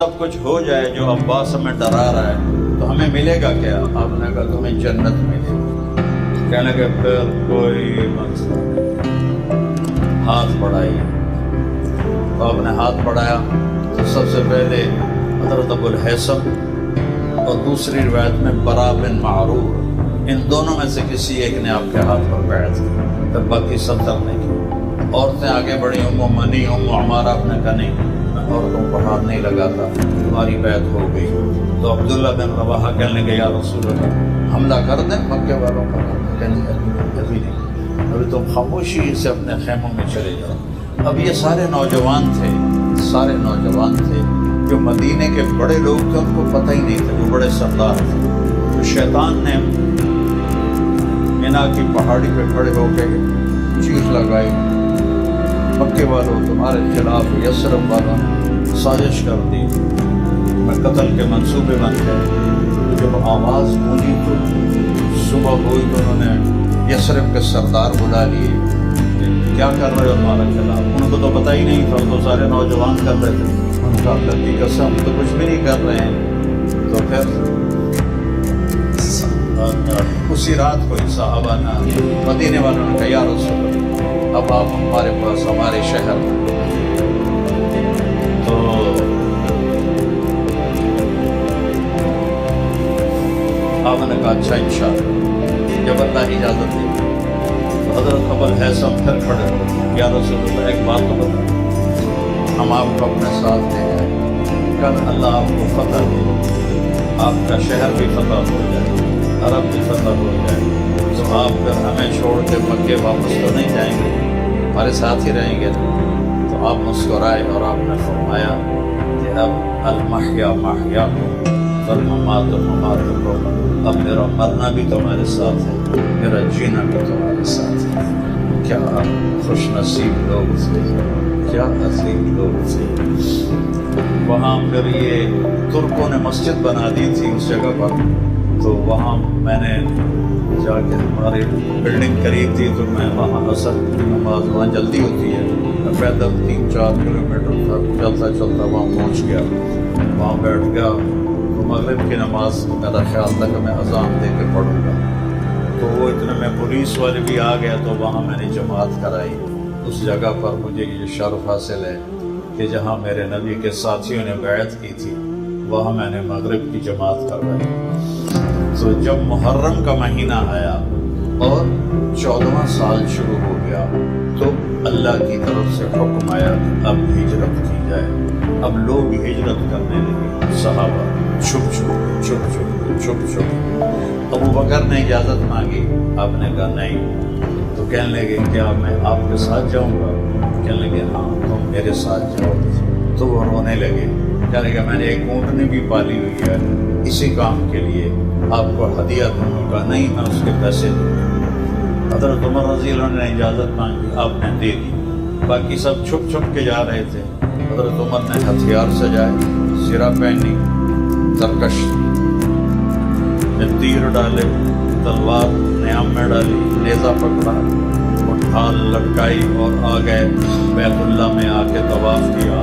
سب کچھ ہو جائے جو عباس ہمیں ڈرا رہا ہے تو ہمیں ملے گا کیا؟ آپ نے کہا تمہیں جنت ملے گی۔ کہنے کہ پھر کوئی مسئلہ نہیں، ہاتھ بڑھائیے۔ تو آپ نے ہاتھ بڑھایا تو سب سے پہلے حضرت ابو الہیثم اور دوسری روایت میں برا بن معرور، ان دونوں میں سے کسی ایک نے آپ کے ہاتھ پر بیعت کی، پھر باقی 70 نے کی۔ عورتیں آگے بڑھی، ام منی ام عمارہ، آپ نے کہا نہیں میں عورتوں کو ہاتھ نہیں لگاتا، تمہاری بیعت ہو گئی۔ تو عبداللہ بن رواحہ کہنے لگے یا رسول اللہ حملہ کر دیں مکے والوں کا؟ کہنے ابھی نہیں، ابھی تم خاموشی سے اپنے خیموں میں چلے جاؤ۔ اب یہ سارے نوجوان تھے جو مدینے کے بڑے لوگ تھے، ان کو پتہ ہی نہیں تھا، جو بڑے سردار تھے۔ تو شیطان نے مینا کی پہاڑی پہ کھڑے ہو کے چیخ لگائی، مکے والوں تمہارے خلاف یثرب والوں نے سازش کر دی، میں قتل کے منصوبے بن گئے۔ جب آواز گونجی تو صبح ہوئی تو انہوں نے یثرب کے سردار بلا لیے، کیا کر رہے ہو تمہارا خلاف؟ ان کو تو پتہ ہی نہیں تھا، تو سارے نوجوان کر رہے تھے۔ ان کا اللہ کی قسم تو کچھ بھی نہیں کر رہے ہیں۔ تو پھر اسی رات کو صحابہ نے مدینے والوں نے کہا یا رسول اللہ اب آپ ہمارے پاس ہمارے شہر میں۔ تو آپ نے کہا اچھا انشاءاللہ، جب اللہ اجازت دی تو حضرت ابو الہیثم پھر کھڑے ہو، یا رسول اللہ ایک بات تو بتا، ہم آپ کو اپنے ساتھ لے جائیں، کل اللہ آپ کو فتح دے، آپ کا شہر بھی فتح ہو جائے، عرب بھی فتح ہو جائے، تو آپ پھر ہمیں چھوڑ کے مکے واپس تو نہیں جائیں گے، ہمارے ساتھ ہی رہیں گے۔ تو آپ مسکرائے اور آپ نے فرمایا کہ اب المحیا محیاکم والممات مماتکم، اب میرا مرنا بھی تمہارے ساتھ ہے، میرا جینا بھی تمہارے ساتھ ہے۔ کیا خوش نصیب لوگ تھے، کیا عظیم لوگ تھے۔ وہاں پھر یہ ترکوں نے مسجد بنا دی تھی اس جگہ پر، تو وہاں میں نے جا کے، ہماری بلڈنگ قریب تھی تو میں وہاں عصر کی نماز، وہاں جلدی ہوتی ہے، میں پیدل 3-4 کلومیٹر تک چلتا چلتا وہاں پہنچ گیا، وہاں بیٹھ گیا۔ تو مغرب کی نماز میرا خیال تھا کہ میں اذان دے کے پڑھوں گا، تو وہ اتنے میں پولیس والے بھی آ گیا، تو وہاں میں نے جماعت کرائی۔ اس جگہ پر مجھے یہ شرف حاصل ہے کہ جہاں میرے نبی کے ساتھیوں نے بیعت کی تھی وہاں میں نے مغرب کی جماعت کروائی۔ تو جب محرم کا مہینہ آیا اور 14واں سال شروع ہو گیا تو اللہ کی طرف سے حکم آیا کہ اب ہجرت کی جائے۔ اب لوگ ہجرت کرنے لگے، صحابہ چھپ چھپ۔ ابو بکر نے اجازت مانگی، آپ نے کہا نہیں۔ تو کہنے لگے کیا میں آپ کے ساتھ جاؤں گا؟ کہنے لگے ہاں تم میرے ساتھ جاؤ۔ تو وہ رونے لگے، کہنے لگا میں نے ایک اونٹنی بھی پالی ہوئی ہے اسی کام کے لیے، آپ کو ہدیہ دوں گا؟ نہیں، میں اس کے پیسے دوں گا۔ حضرت عمر رضی اللہ عنہ نے اجازت مانگی، آپ نے دے دی۔ باقی سب چھپ کے جا رہے تھے۔ حضرت عمر نے ہتھیار سجائے، زرہ پہنی، ترکش میں تیر ڈالے، تلوار نیام میں ڈالی، نیزہ پکڑا، وہ ڈھال لٹکائی اور آ گئے بیت اللہ میں، آ کے طواف کیا۔